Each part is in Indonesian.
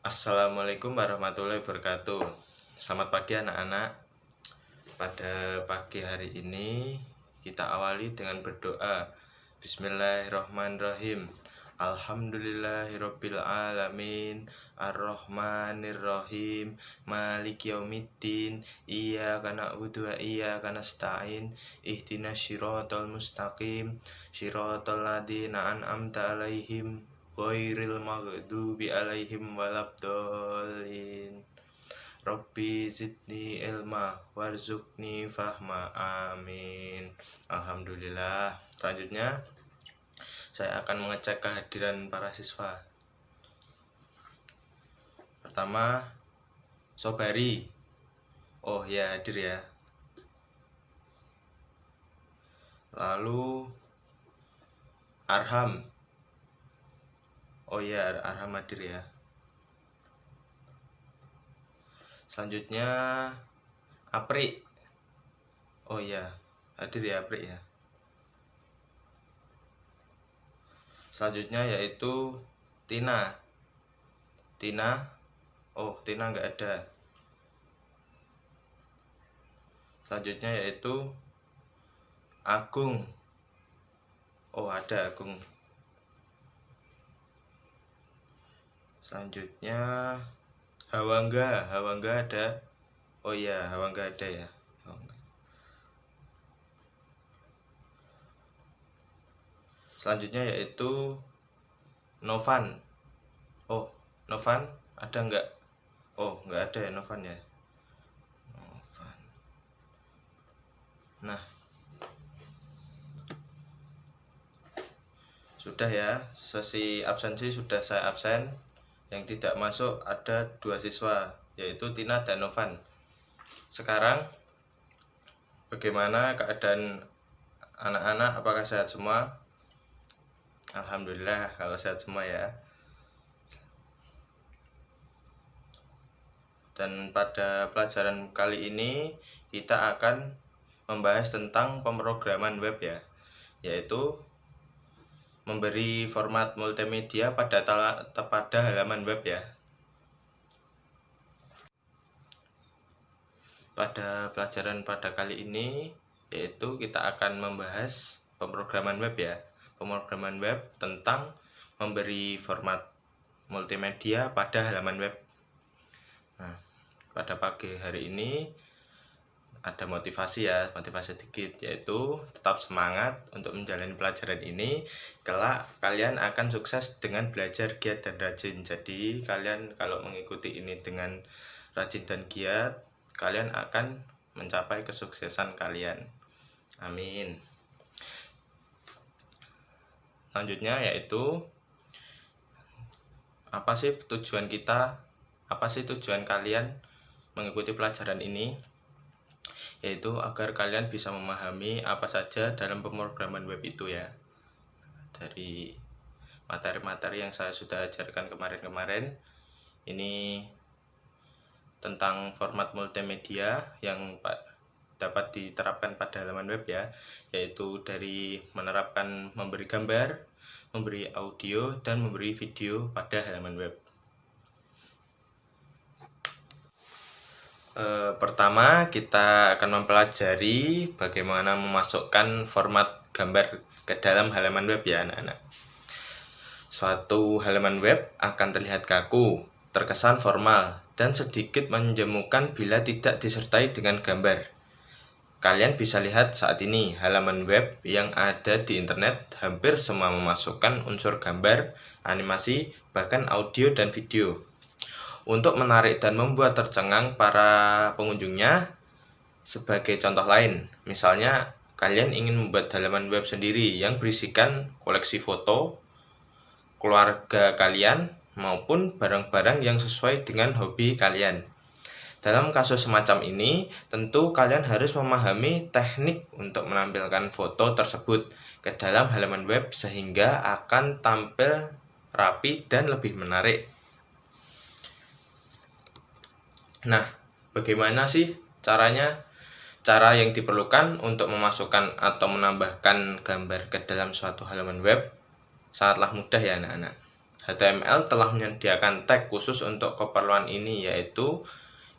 Assalamualaikum warahmatullahi wabarakatuh. Selamat pagi anak-anak. Pada pagi hari ini kita awali dengan berdoa. Bismillahirrahmanirrahim. Alhamdulillahirabbil alamin, arrahmanirrahim, maliki yaumiddin, iyyaka na'budu wa iyyaka nasta'in, ihdinas siratal mustaqim, siratal ladzina an'amta 'alaihim ghairil maghdubi 'alaihim waladdallin. Rabbi zidni ilma warzuqni fahma, amin. Alhamdulillah. Selanjutnya saya akan mengecek kehadiran para siswa. Pertama, Sobari. Oh ya, hadir ya. Lalu Arham. Oh ya, Arham hadir ya. Selanjutnya Apri. Oh ya, hadir ya Apri ya. Selanjutnya yaitu Tina. Oh Tina nggak ada. Selanjutnya yaitu Agung. Oh ada Agung. Selanjutnya Hawangga ada. Oh iya, Hawangga ada ya. Selanjutnya yaitu Novan. Oh, Novan ada nggak? Oh, nggak ada ya Novan ya. Novan. Nah, sudah ya, sesi absensi sudah saya absen. Yang tidak masuk ada 2 siswa, yaitu Tina dan Novan. Sekarang bagaimana keadaan anak-anak? Apakah sehat semua? Alhamdulillah kalau sehat semua ya. Dan pada pelajaran kali ini kita akan membahas tentang pemrograman web ya, yaitu memberi format multimedia pada halaman web ya. Pada pelajaran pada kali ini yaitu kita akan membahas pemrograman web ya. Pemrograman web tentang memberi format multimedia pada halaman web. Nah, pada pagi hari ini ada motivasi sedikit, yaitu tetap semangat untuk menjalani pelajaran ini. Kelak kalian akan sukses dengan belajar giat dan rajin. Jadi kalian kalau mengikuti ini dengan rajin dan giat, kalian akan mencapai kesuksesan kalian. Amin. Selanjutnya yaitu apa sih tujuan kita? Apa sih tujuan kalian mengikuti pelajaran ini? Yaitu agar kalian bisa memahami apa saja dalam pemrograman web itu ya. Dari materi-materi yang saya sudah ajarkan kemarin-kemarin, ini tentang format multimedia yang dapat diterapkan pada halaman web ya, yaitu dari menerapkan memberi gambar, memberi audio, dan memberi video pada halaman web. Pertama kita akan mempelajari bagaimana memasukkan format gambar ke dalam halaman web ya anak-anak. Suatu halaman web akan terlihat kaku, terkesan formal, dan sedikit menjemukan bila tidak disertai dengan gambar. Kalian bisa lihat saat ini halaman web yang ada di internet hampir semua memasukkan unsur gambar, animasi, bahkan audio dan video. Untuk menarik dan membuat tercengang para pengunjungnya, sebagai contoh lain, misalnya kalian ingin membuat halaman web sendiri yang berisikan koleksi foto, keluarga kalian, maupun barang-barang yang sesuai dengan hobi kalian. Dalam kasus semacam ini, tentu kalian harus memahami teknik untuk menampilkan foto tersebut ke dalam halaman web sehingga akan tampil rapi dan lebih menarik. Nah, bagaimana sih caranya? Cara yang diperlukan untuk memasukkan atau menambahkan gambar ke dalam suatu halaman web sangatlah mudah ya anak-anak. HTML telah menyediakan tag khusus untuk keperluan ini, yaitu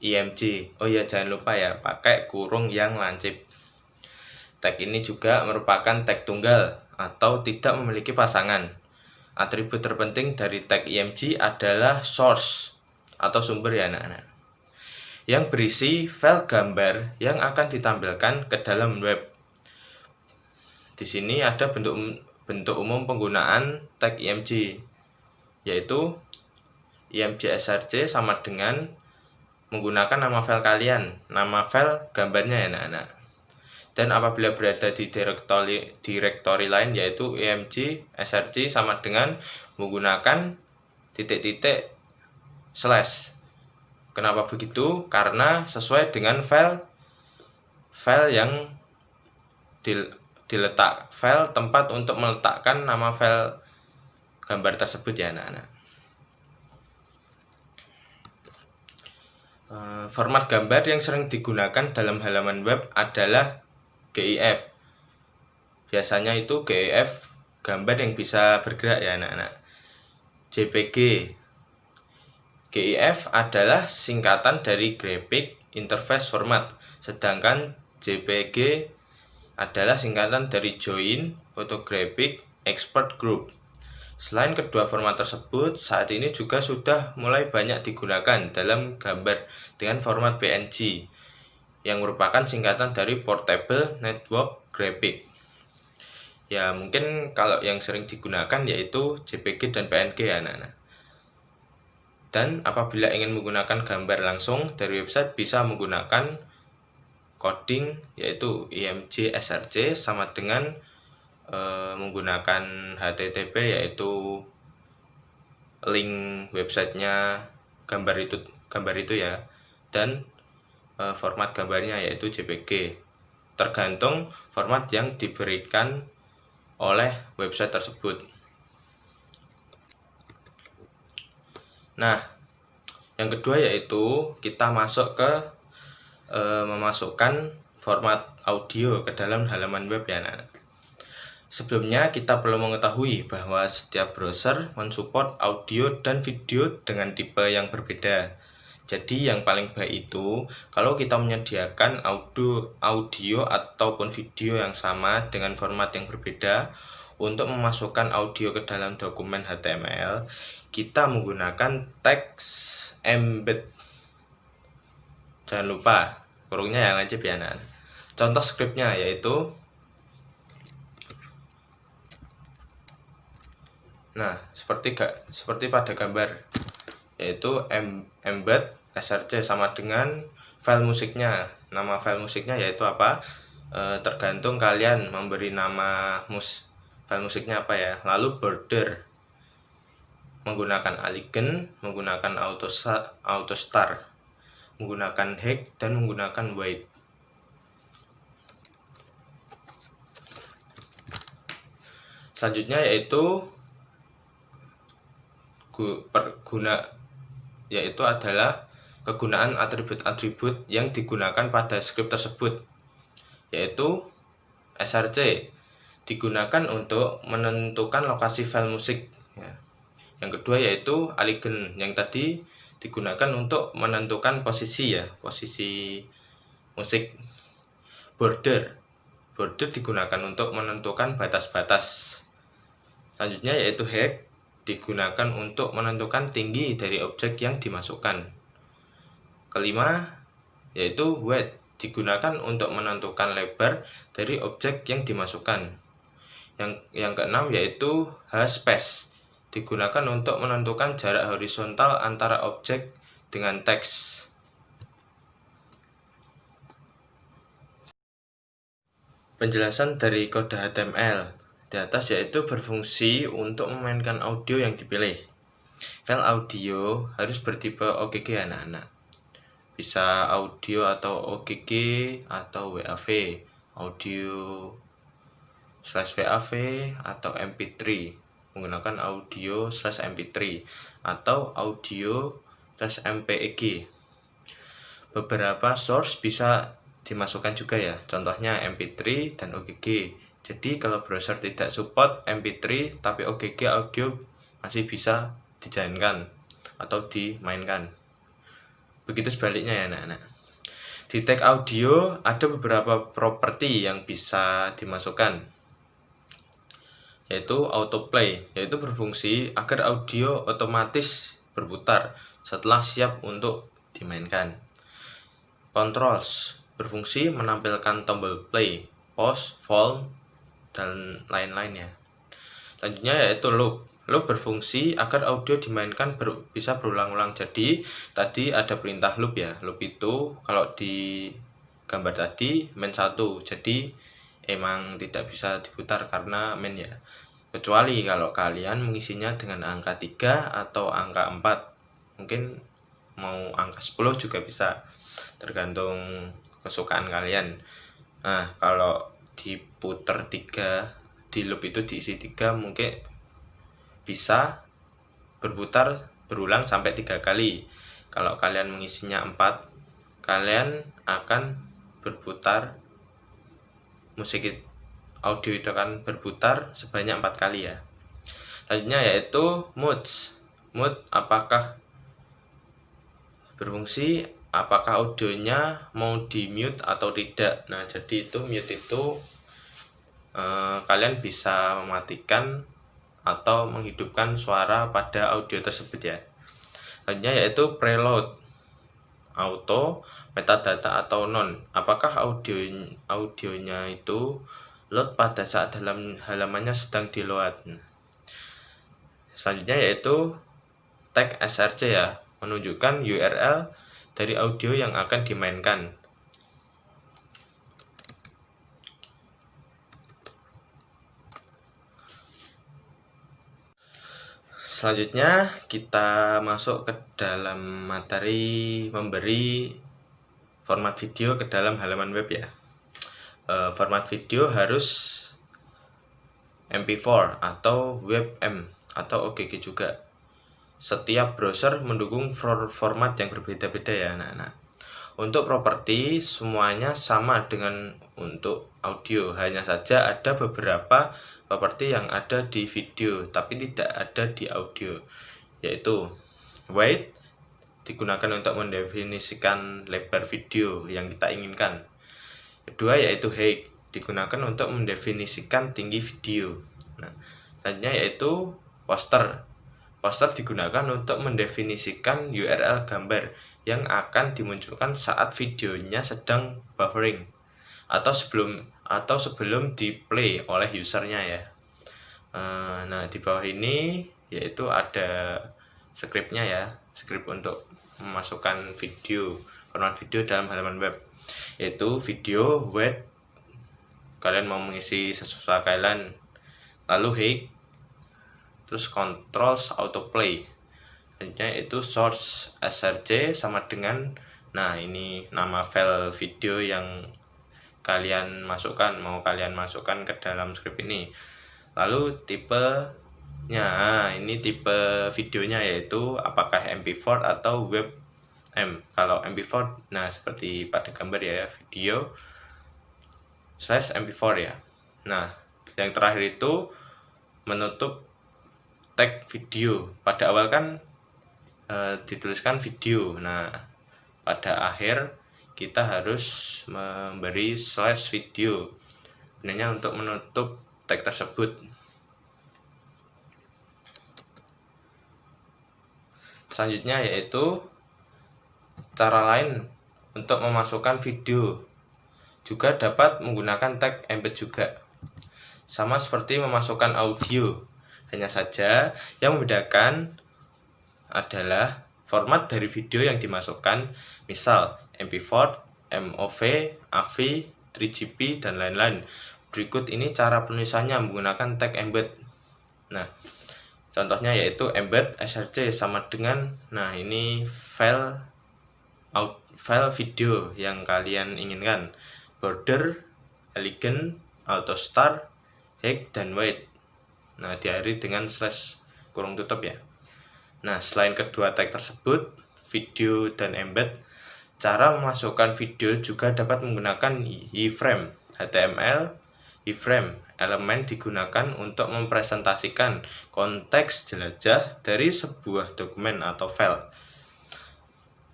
img. Oh iya, jangan lupa ya, pakai kurung yang lancip. Tag ini juga merupakan tag tunggal atau tidak memiliki pasangan. Atribut terpenting dari tag img adalah source atau sumber ya anak-anak, yang berisi file gambar yang akan ditampilkan ke dalam web. Di sini ada bentuk umum penggunaan tag img, yaitu img src sama dengan menggunakan nama file kalian, nama file gambarnya ya anak-anak. Dan apabila berada di direktori lain, yaitu img src sama dengan menggunakan titik-titik slash. Kenapa begitu? Karena sesuai dengan file yang diletak file tempat untuk meletakkan nama file gambar tersebut ya anak-anak. Format gambar yang sering digunakan dalam halaman web adalah GIF. Biasanya itu GIF gambar yang bisa bergerak ya anak-anak. JPG. GIF adalah singkatan dari Graphic Interface Format, sedangkan JPG adalah singkatan dari Joint Photographic Expert Group. Selain kedua format tersebut, saat ini juga sudah mulai banyak digunakan dalam gambar dengan format PNG, yang merupakan singkatan dari Portable Network Graphic. Ya, mungkin kalau yang sering digunakan yaitu JPG dan PNG ya anak-anak. Dan apabila ingin menggunakan gambar langsung dari website, bisa menggunakan coding yaitu img src sama dengan menggunakan HTTP, yaitu link websitenya gambar itu ya, dan format gambarnya yaitu JPG, tergantung format yang diberikan oleh website tersebut. Nah, yang kedua yaitu kita masuk ke memasukkan format audio ke dalam halaman web ya anak-anak. Sebelumnya kita perlu mengetahui bahwa setiap browser mensupport audio dan video dengan tipe yang berbeda. Jadi yang paling baik itu kalau kita menyediakan audio ataupun video yang sama dengan format yang berbeda. Untuk memasukkan audio ke dalam dokumen HTML, kita menggunakan teks embed. Jangan lupa kurungnya yang lancip ya anak. Contoh scriptnya yaitu, nah seperti pada gambar, yaitu embed src sama dengan file musiknya. Nama file musiknya yaitu apa? Tergantung kalian memberi nama file musiknya apa ya. Lalu border menggunakan Aligen, menggunakan Autostar, menggunakan Hex, dan menggunakan White. Selanjutnya yaitu adalah kegunaan atribut-atribut yang digunakan pada script tersebut, yaitu src digunakan untuk menentukan lokasi file musik ya. Yang kedua yaitu Aligen, yang tadi digunakan untuk menentukan posisi musik. Border digunakan untuk menentukan batas-batas. Selanjutnya yaitu Hex, digunakan untuk menentukan tinggi dari objek yang dimasukkan. Kelima yaitu Width, digunakan untuk menentukan lebar dari objek yang dimasukkan. Yang keenam yaitu H-space, digunakan untuk menentukan jarak horizontal antara objek dengan teks. Penjelasan dari kode HTML di atas yaitu berfungsi untuk memainkan audio yang dipilih. File audio harus bertipe OGG anak-anak. Bisa audio atau OGG atau WAV, audio /WAV atau MP3, menggunakan audio /MP3 atau audio /MPEG. Beberapa source bisa dimasukkan juga ya, contohnya MP3 dan OGG. Jadi kalau browser tidak support MP3 tapi OGG audio masih bisa dijalankan atau dimainkan. Begitu sebaliknya ya anak-anak. Di tag audio ada beberapa properti yang bisa dimasukkan, yaitu autoplay, yaitu berfungsi agar audio otomatis berputar setelah siap untuk dimainkan. Controls berfungsi menampilkan tombol play, pause, volume, dan lain-lain ya. Selanjutnya yaitu loop. Loop berfungsi agar audio dimainkan bisa berulang-ulang. Jadi tadi ada perintah loop ya. Loop itu kalau di gambar tadi main 1, jadi emang tidak bisa diputar karena main ya. Kecuali kalau kalian mengisinya dengan angka 3 atau angka 4. Mungkin mau angka 10 juga bisa, tergantung kesukaan kalian. Nah, kalau diputar 3, di loop itu diisi 3, mungkin bisa berputar berulang sampai 3 kali. Kalau kalian mengisinya 4, kalian akan berputar musik audio itu akan berputar sebanyak 4 kali ya. Selanjutnya yaitu moods. Mood apakah berfungsi apakah audionya mau di mute atau tidak. Nah, jadi itu mute itu kalian bisa mematikan atau menghidupkan suara pada audio tersebut ya. Selanjutnya yaitu preload, auto, metadata atau non. Apakah audionya itu load pada saat halamannya sedang di load. Selanjutnya yaitu tag src ya, menunjukkan URL dari audio yang akan dimainkan. Selanjutnya kita masuk ke dalam materi memberi format video ke dalam halaman web ya. Format video harus MP4 atau WebM atau OGG juga. Setiap browser mendukung format yang berbeda-beda ya anak-anak. Untuk properti semuanya sama dengan untuk audio, hanya saja ada beberapa properti yang ada di video tapi tidak ada di audio, yaitu width digunakan untuk mendefinisikan lebar video yang kita inginkan. Kedua yaitu height digunakan untuk mendefinisikan tinggi video. Nah, selanjutnya yaitu poster. Poster digunakan untuk mendefinisikan URL gambar yang akan dimunculkan saat videonya sedang buffering atau sebelum di-play oleh usernya ya. Nah, di bawah ini yaitu ada skripnya ya, skrip untuk memasukkan format video dalam halaman web, yaitu video web. Kalian mau mengisi sesuai kalian, lalu height, terus controls autoplay. Selanjutnya itu source src sama dengan, nah ini nama file video yang kalian masukkan, mau kalian masukkan ke dalam skrip ini. Lalu tipenya, ini tipe videonya yaitu apakah MP4 atau WebM. Kalau MP4, nah seperti pada gambar ya, video /MP4 ya. Nah, yang terakhir itu menutup tag video. Pada awal kan dituliskan video. Nah, pada akhir kita harus memberi /video sebenarnya untuk menutup tag tersebut. Selanjutnya yaitu cara lain untuk memasukkan video, juga dapat menggunakan tag embed juga, sama seperti memasukkan audio, hanya saja yang membedakan adalah format dari video yang dimasukkan, misal MP4, MOV, AV, 3GP, dan lain-lain. Berikut ini cara penulisannya menggunakan tag embed. Nah, contohnya yaitu embed src sama dengan, nah ini file video yang kalian inginkan, border, elegant, autostar, height, dan width. Nah, diakhiri dengan / kurung tutup ya. Nah, selain kedua tag tersebut, video dan embed, cara memasukkan video juga dapat menggunakan iframe HTML, iframe elemen digunakan untuk mempresentasikan konteks jelajah dari sebuah dokumen atau file.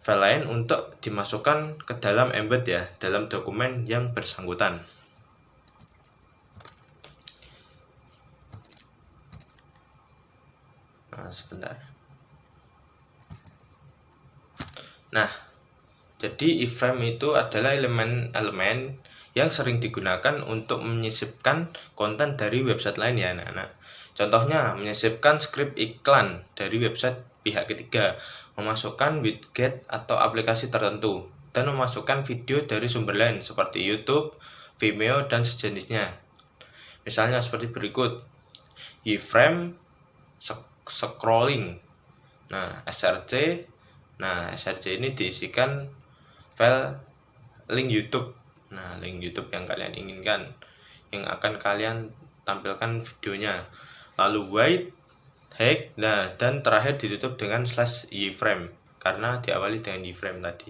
File lain untuk dimasukkan ke dalam embed ya, dalam dokumen yang bersangkutan. Nah, sebentar. Nah, jadi iframe itu adalah elemen-elemen yang sering digunakan untuk menyisipkan konten dari website lain ya anak-anak. Contohnya, menyisipkan skrip iklan dari website pihak ketiga, memasukkan widget atau aplikasi tertentu, dan memasukkan video dari sumber lain seperti YouTube, Vimeo, dan sejenisnya. Misalnya seperti berikut, iframe scrolling. Nah, src ini diisikan file link YouTube. Nah, link YouTube yang kalian inginkan, yang akan kalian tampilkan videonya. Lalu white, hack, dan terakhir ditutup dengan /iframe karena diawali dengan iframe tadi.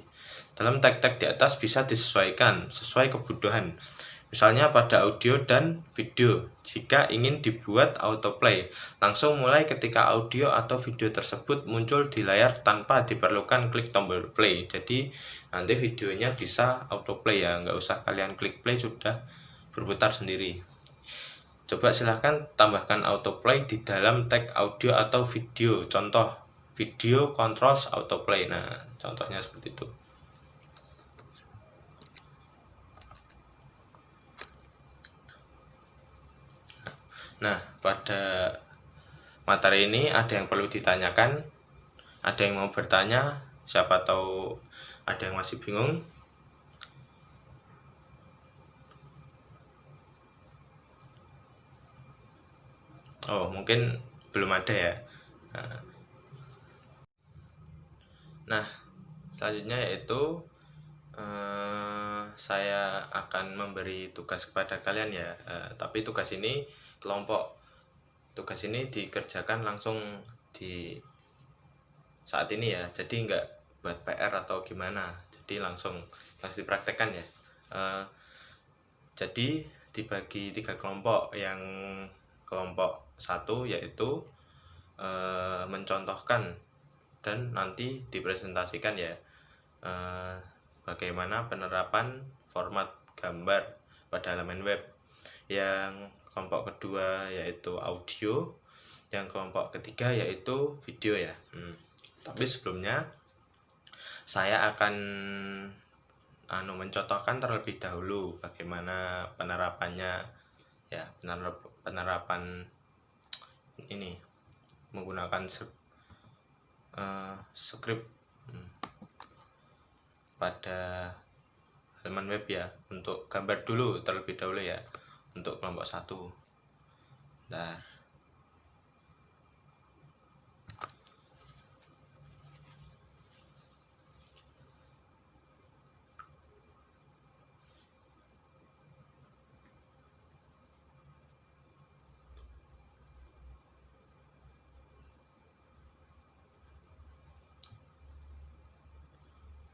Dalam tag-tag di atas bisa disesuaikan sesuai kebutuhan. Misalnya pada audio dan video, jika ingin dibuat autoplay, langsung mulai ketika audio atau video tersebut muncul di layar tanpa diperlukan klik tombol play. Jadi nanti videonya bisa autoplay ya, nggak usah kalian klik play, sudah berputar sendiri. Coba silahkan tambahkan autoplay di dalam tag audio atau video. Contoh, video controls autoplay. Nah, contohnya seperti itu. Nah, pada materi ini ada yang perlu ditanyakan, ada yang mau bertanya, siapa tahu ada yang masih bingung. Oh, mungkin belum ada ya. Nah, selanjutnya yaitu saya akan memberi tugas kepada kalian ya. Tapi tugas ini kelompok. Tugas ini dikerjakan langsung di saat ini ya, jadi nggak buat PR atau gimana, jadi langsung dipraktekkan ya. Jadi dibagi 3 kelompok. Yang kelompok 1 yaitu mencontohkan dan nanti dipresentasikan ya, bagaimana penerapan format gambar pada halaman web. Yang kelompok kedua yaitu audio, yang kelompok ketiga yaitu video ya. Tapi sebelumnya saya akan mencontohkan terlebih dahulu bagaimana penerapannya ya, penerapan ini menggunakan script pada halaman web ya. Untuk gambar dulu terlebih dahulu ya, untuk kelompok 1. Nah,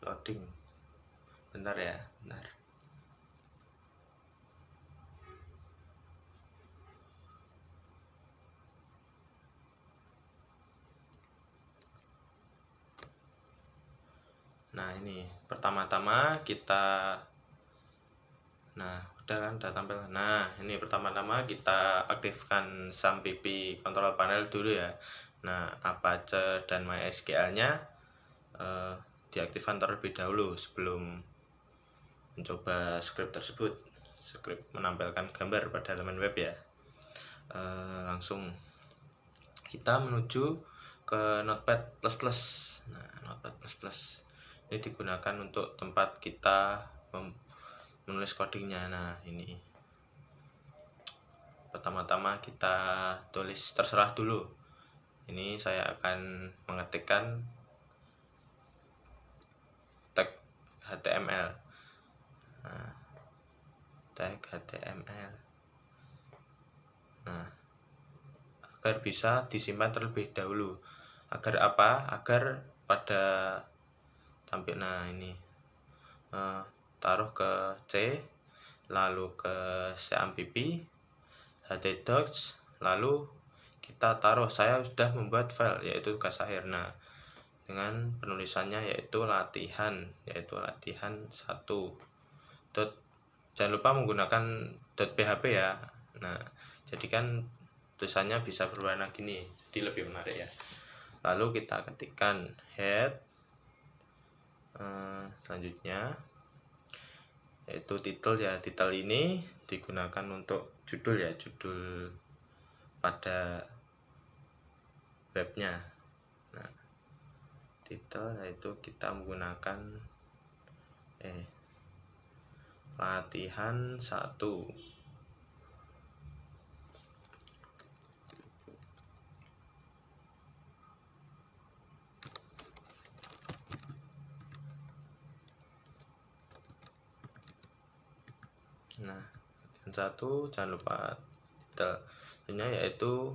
loading bentar ya, bentar. Nah, ini pertama-tama kita, nah udah kan, udah tampil. Nah, ini pertama-tama kita aktifkan SAMPP control panel dulu ya. Nah, Apache dan MySQL nya diaktifkan terlebih dahulu sebelum mencoba script tersebut. Script menampilkan gambar pada halaman web ya. Langsung kita menuju ke Notepad++. Nah, Notepad++ ini digunakan untuk tempat kita menulis codingnya. Nah, ini pertama-tama kita tulis, terserah dulu. Ini saya akan mengetikkan tag HTML. Nah, tag HTML. Nah, agar bisa disimpan terlebih dahulu. Agar apa? Agar pada tampil, nah ini taruh ke C, lalu ke SAMPP, htdocs, lalu kita taruh, saya sudah membuat file yaitu tugas akhir. Nah, dengan penulisannya yaitu latihan 1. Jangan lupa menggunakan .php ya. Nah, jadi kan tulisannya bisa berwarna gini, jadi lebih menarik ya. Lalu kita ketikkan head, selanjutnya yaitu title ya. Title ini digunakan untuk judul ya, judul pada webnya. Nah, title yaitu kita menggunakan latihan 1. Nah, latihan 1 jangan lupa titelnya yaitu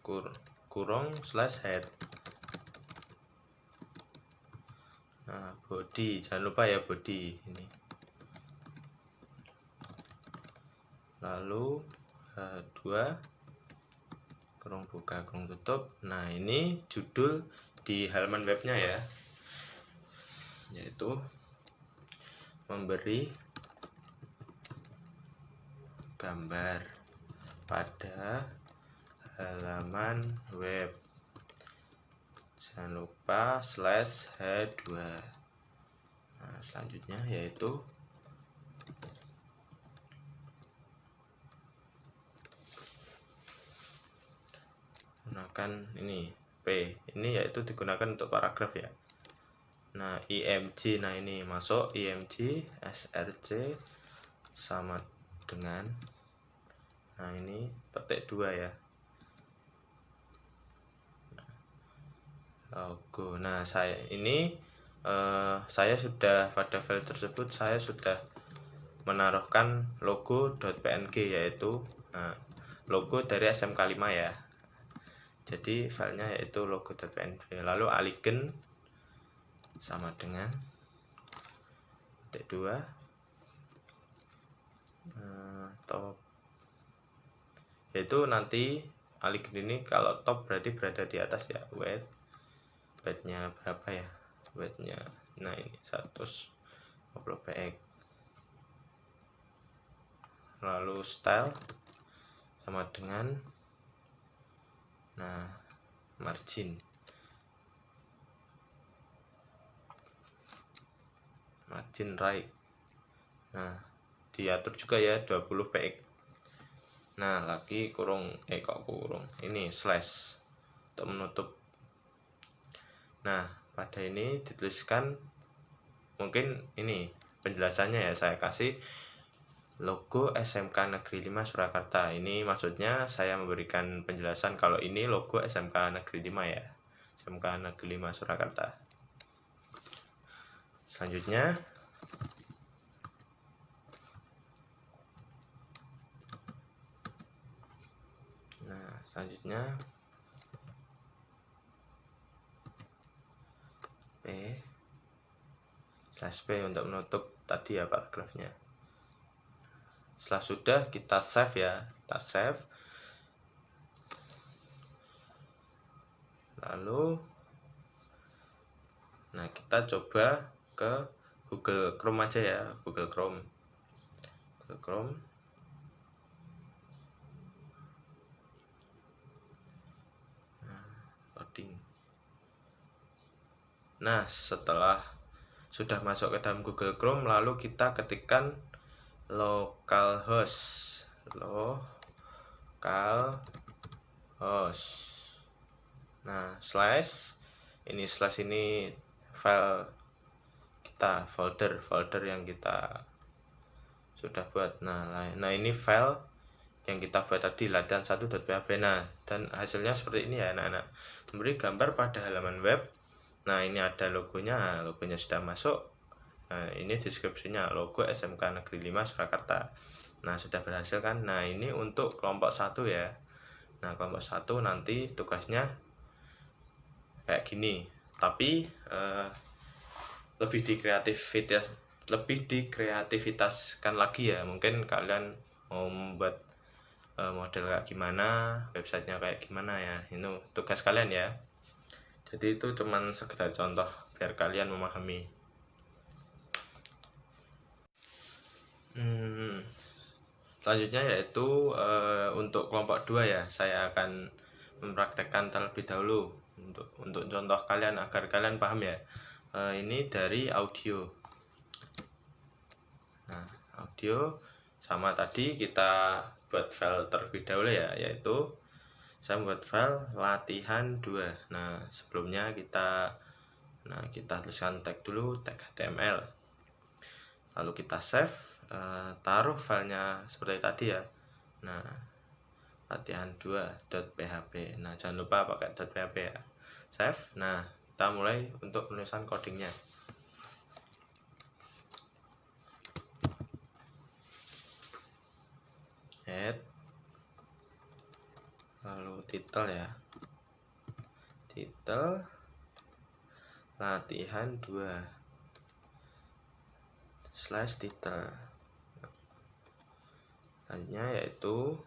/head. Nah, body jangan lupa ya, body ini. Lalu 2 kurung buka kurung tutup. Nah, ini judul di halaman webnya ya, yaitu memberi gambar pada halaman web. Jangan lupa /h2. Nah, selanjutnya yaitu gunakan ini P. Ini yaitu digunakan untuk paragraf ya. Nah, img, nah ini masuk img src sama dengan, nah ini petik 2 ya, logo. Nah, saya sudah pada file tersebut saya sudah menaruhkan logo.png yaitu logo dari SMK 5 ya. Jadi filenya yaitu logo.png. Lalu alihkan sama dengan petik 2 top, yaitu nanti alihkan ini kalau top berarti berada di atas ya. Weightnya berapa ya, weightnya, nah ini 150 px. Lalu style sama dengan, nah margin right, nah diatur juga ya 20 px. Nah, lagi ini slash untuk menutup. Nah, pada ini dituliskan, mungkin ini penjelasannya ya, saya kasih logo SMK Negeri 5 Surakarta. Ini maksudnya saya memberikan penjelasan kalau ini logo SMK Negeri 5 ya, SMK Negeri 5 Surakarta. Selanjutnya P untuk menutup tadi ya paragrafnya. Setelah sudah kita save ya, kita save. Lalu nah, kita coba ke Google Chrome aja ya, Google Chrome. Nah, setelah sudah masuk ke dalam Google Chrome, lalu kita ketikkan localhost. Nah, slash ini file kita, folder yang kita sudah buat. Nah ini file yang kita buat tadi, latihan 1.php. Nah, dan hasilnya seperti ini ya anak-anak, memberi gambar pada halaman web. Nah, ini ada logonya sudah masuk. Nah, ini deskripsinya, logo SMK Negeri 5 Surakarta. Nah, sudah berhasil kan. Nah, ini untuk kelompok 1 ya. Nah, kelompok 1 nanti tugasnya kayak gini, tapi lebih dikreativitaskan lagi ya. Mungkin kalian mau membuat model kayak gimana, websitenya kayak gimana ya. Ini tugas kalian ya. Jadi itu cuman sekedar contoh biar kalian memahami. Selanjutnya yaitu untuk kelompok 2 ya, saya akan mempraktekkan terlebih dahulu untuk contoh kalian agar kalian paham ya. Ini dari audio. Nah, audio sama tadi kita buat file terlebih dahulu ya, yaitu saya buat file latihan 2. Nah, sebelumnya kita tuliskan tag dulu, tag HTML. Lalu kita save, taruh filenya seperti tadi ya. Nah, latihan 2.php. Nah, jangan lupa pakai .php ya. Save. Nah, kita mulai untuk penulisan codingnya. Head, lalu title ya, title latihan 2 / title. Selanjutnya yaitu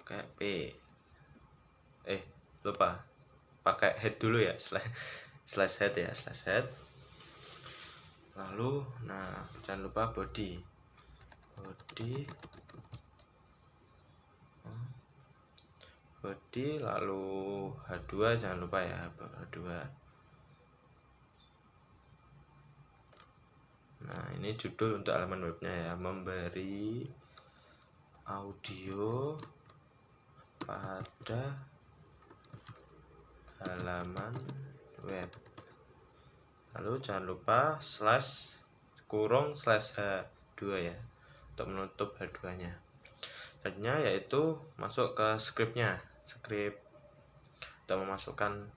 kayak P, lupa pakai head dulu ya, slash head ya, slash head. Lalu nah jangan lupa body lalu H2 jangan lupa ya, H2. Nah, ini judul untuk halaman webnya ya, memberi audio pada halaman web. Lalu jangan lupa // H2 ya, untuk menutup H2 nya. Selanjutnya yaitu masuk ke skrip untuk memasukkan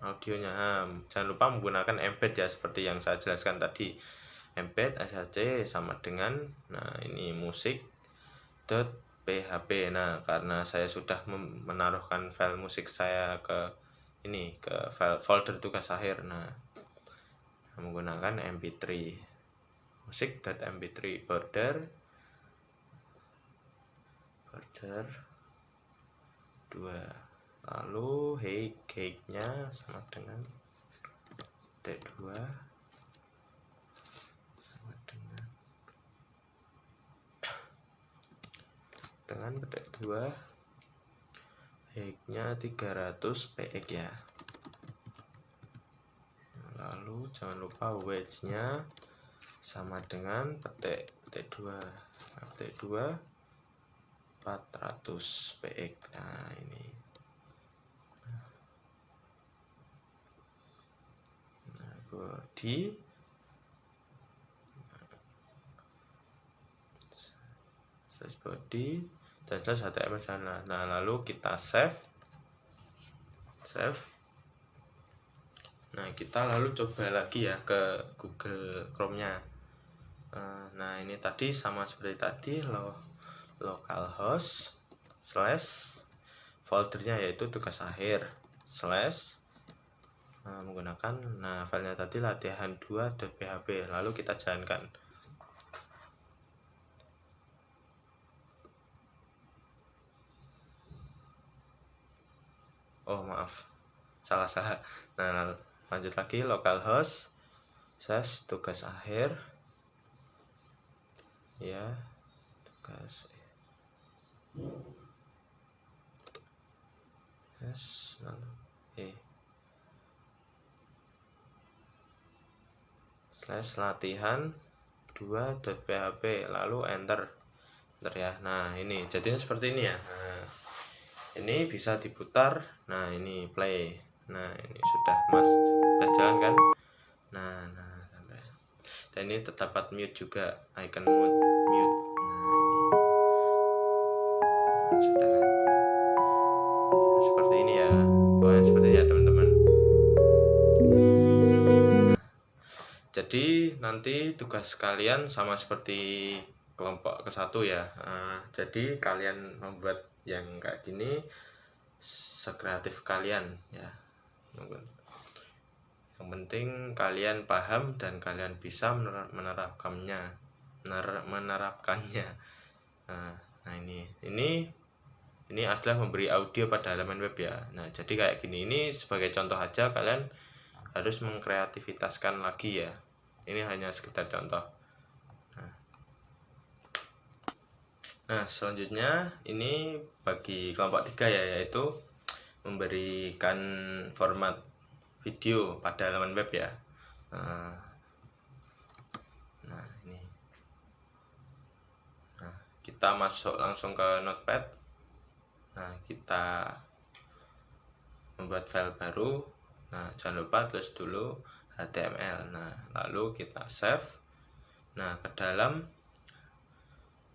audionya. Jangan lupa menggunakan embed ya, seperti yang saya jelaskan tadi. Embed src sama dengan ini musik.php. Nah, karena saya sudah menaruhkan file musik saya ke file folder tugas akhir. Nah, menggunakan mp3 musik.mp3 border 2. Lalu height-nya sama dengan T2 sama dengan petik 2, height-nya 300 px ya. Lalu jangan lupa wedge-nya sama dengan petik 2 400 px. Nah, ini body size body dan size HTML sana. Nah, lalu kita save. Nah, kita lalu coba lagi ya ke Google Chrome-nya. Nah, ini tadi sama seperti tadi, localhost / foldernya yaitu tugas akhir / menggunakan filenya tadi latihan 2.php. lalu kita jalankan. Oh, maaf, salah. Nah, lanjut lagi, localhost / tugas akhir ya, tugas /latihan 2.php, lalu enter ya. Nah, ini jadinya seperti ini ya. Nah, ini bisa diputar. Nah, ini play. Nah, ini sudah jalan kan. Nah sampai. Dan ini terdapat mute juga, icon mute. Nah, ini sudah seperti ini ya. Pokoknya seperti ini ya, teman-teman. Jadi nanti tugas kalian sama seperti kelompok ke-1 ya. Jadi kalian membuat yang kayak gini sekreatif kalian ya. Yang penting kalian paham dan kalian bisa menerapkannya. menerapkannya. Nah ini adalah memberi audio pada halaman web ya. Nah jadi kayak gini, ini sebagai contoh aja, kalian harus mengkreativitaskan lagi ya. Ini hanya sekedar contoh. Nah selanjutnya ini bagi kelompok 3 ya, yaitu memberikan format video pada halaman web ya. Nah ini, kita masuk langsung ke Notepad. Nah kita membuat file baru. Nah jangan lupa tulis dulu HTML. Nah lalu kita save. Nah ke dalam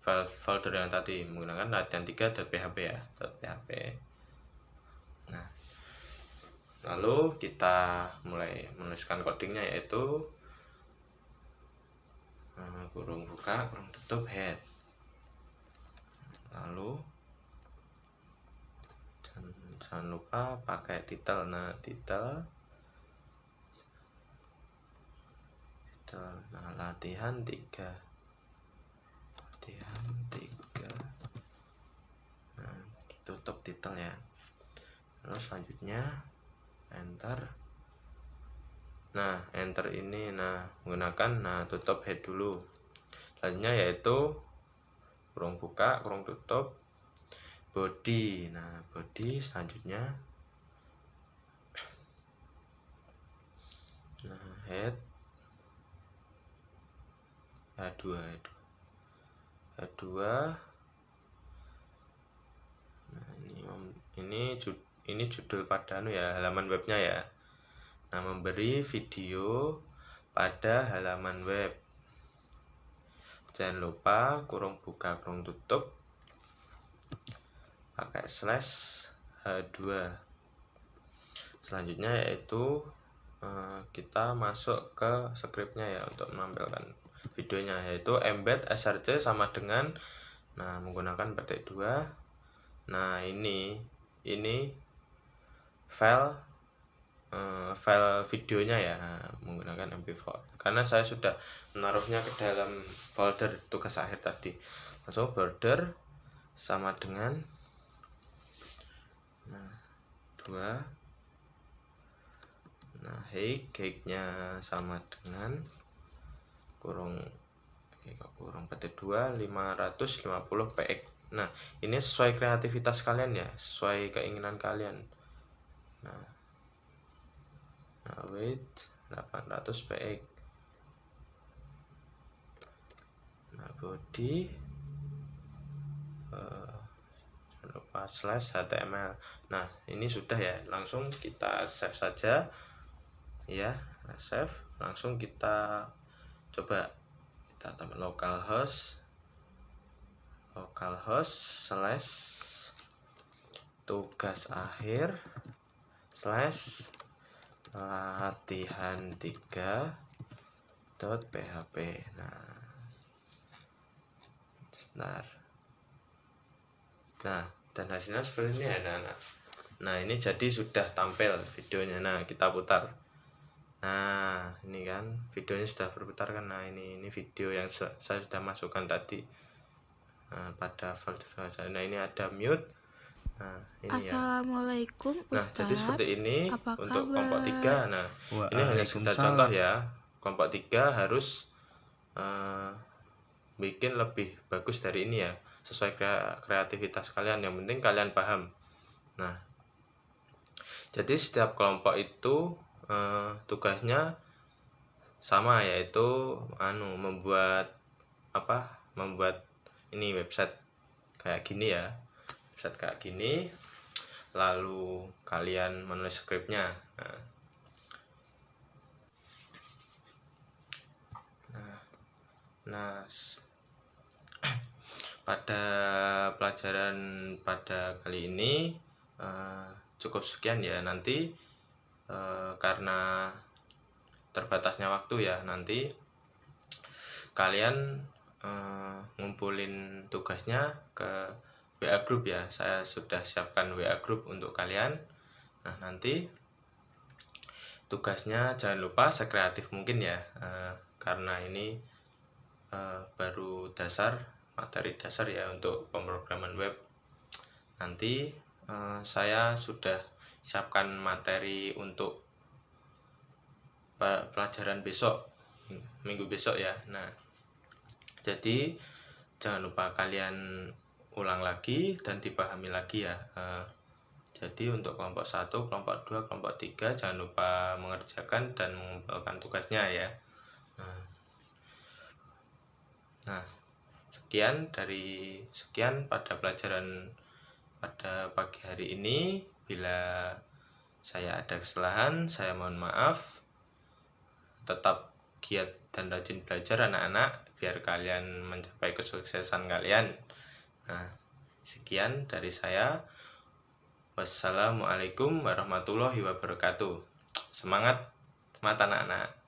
file folder yang tadi menggunakan latihan3.php ya, .php. Nah lalu kita mulai menuliskan codingnya, yaitu kurung buka kurung tutup head. Lalu jangan lupa pakai title. Nah title nah latihan 3. Nah tutup title ya. Lalu selanjutnya enter. Nah enter ini menggunakan tutup head dulu. Selanjutnya yaitu kurung buka kurung tutup body. Nah body selanjutnya head H2. Nah ini judul pada halaman webnya ya. Nah memberi video pada halaman web. Jangan lupa kurung buka kurung tutup pakai /H2. Selanjutnya yaitu kita masuk ke scriptnya ya, untuk menampilkan videonya, yaitu embed src sama dengan menggunakan petik 2. Nah ini file videonya ya, menggunakan MP4, karena saya sudah menaruhnya ke dalam folder tugas akhir tadi. Langsung border sama dengan 2. Height-nya sama dengan kurung petik 2 550 px. Nah ini sesuai kreativitas kalian ya, sesuai keinginan kalian. Nah weight 800 px. Nah body jangan lupa /html. Nah ini sudah ya, langsung kita save saja ya. Save, langsung kita coba kita tambah localhost /tugas akhir /latihan3.php. Nah dan hasilnya seperti ini ya anak-anak. Nah ini jadi sudah tampil videonya. Nah kita putar. Nah ini kan videonya sudah berputar kan. Nah ini video yang saya sudah masukkan tadi pada folder. Nah ini ada mute. Nah ini Assalamualaikum ya. Nah jadi seperti ini untuk kelompok 3. Nah ini hanya sekedar contoh ya. Kelompok 3 harus bikin lebih bagus dari ini ya, sesuai kreativitas kalian. Yang penting kalian paham. Nah jadi setiap kelompok itu tugasnya sama, yaitu membuat ini website kayak gini ya, lalu kalian menulis skripnya. Nah pada pelajaran pada kali ini cukup sekian ya. Nanti karena terbatasnya waktu ya, nanti kalian ngumpulin tugasnya ke WA group ya. Saya sudah siapkan WA group untuk kalian. Nah nanti tugasnya jangan lupa sekreatif mungkin ya, karena ini baru materi dasar ya untuk pemrograman web. Nanti saya sudah siapkan materi untuk pelajaran besok, minggu besok ya. Nah, jadi jangan lupa kalian ulang lagi dan dipahami lagi ya. Jadi untuk kelompok 1, kelompok 2, kelompok 3 jangan lupa mengerjakan dan mengumpulkan tugasnya ya. Nah, sekian pada pelajaran pada pagi hari ini. Bila saya ada kesalahan, saya mohon maaf. Tetap giat dan rajin belajar anak-anak, biar kalian mencapai kesuksesan kalian. Nah, sekian dari saya. Wassalamualaikum warahmatullahi wabarakatuh. Semangat anak-anak.